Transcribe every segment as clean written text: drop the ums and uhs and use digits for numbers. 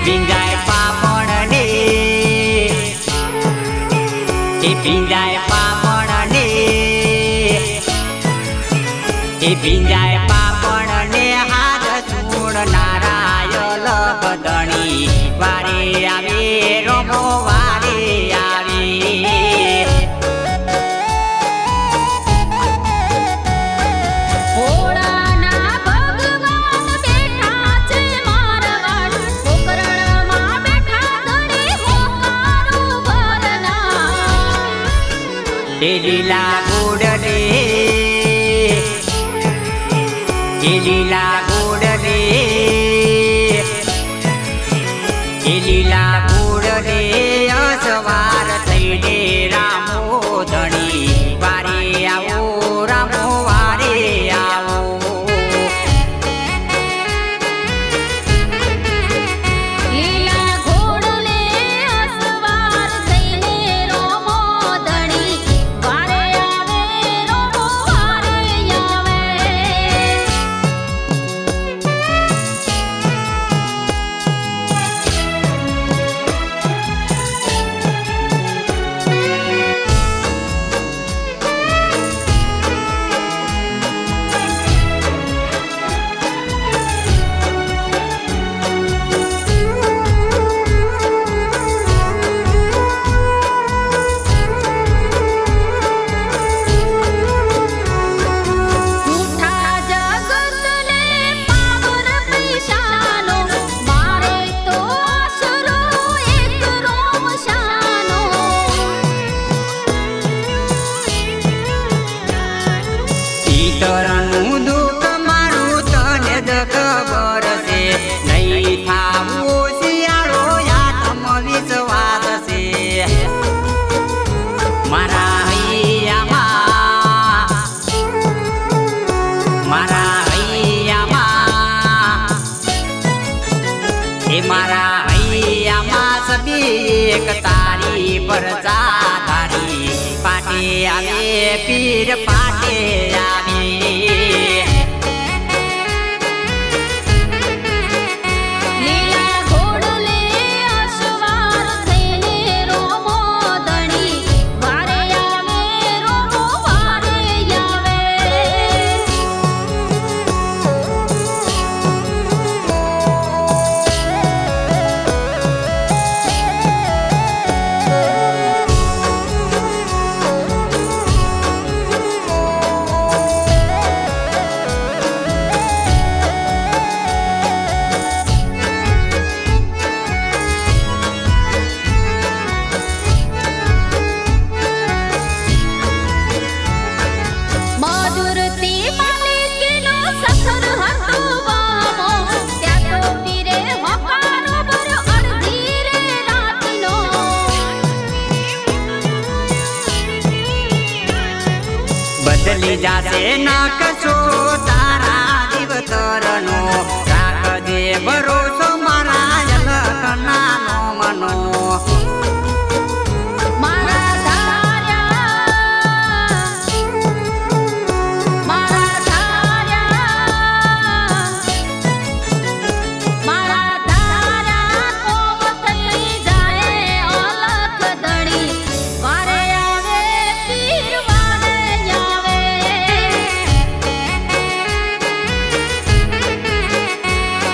ભીંજાય પાપણ ને ભીંજાય પાપણ ને ભીંજાય પાપણ ને હાથ ચૂડ નારાયલ બદણી વારે આવે રમો વારે આવે લીલા ગોડ રે લીલા ગોડ રે લીલા ગોડ રે અસવાર થઈને રામો ધણી વારે આવો રામો વારે આવો તરનું દુઃખ મારું તને જ ખબર છે નહીં થાવું શિયાળો આત્મ વિશ્વાસ છે મારા હૈયામાં મારા હૈયામાં સબી એક તારી પર ચાધારી પાટે આવે પીર પાટે આવે બદલી જાશે નકશો તારા દિવતરનો રાખજે ભરોસો મારા જલકનાનો મનો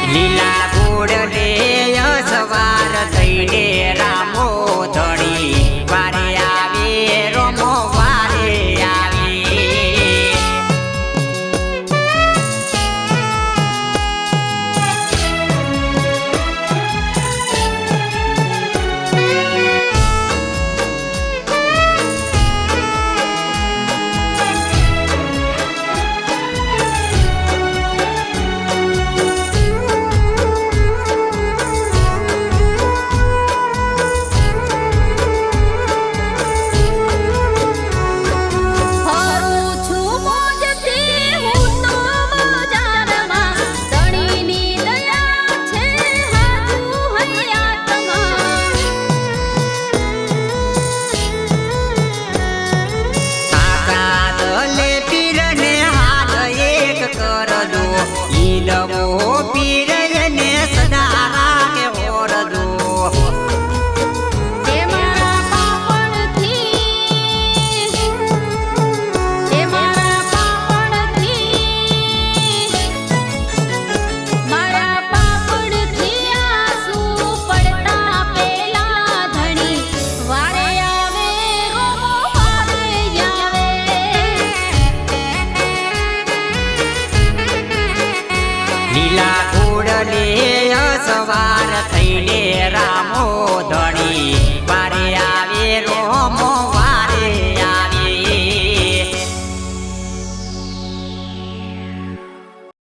લીલા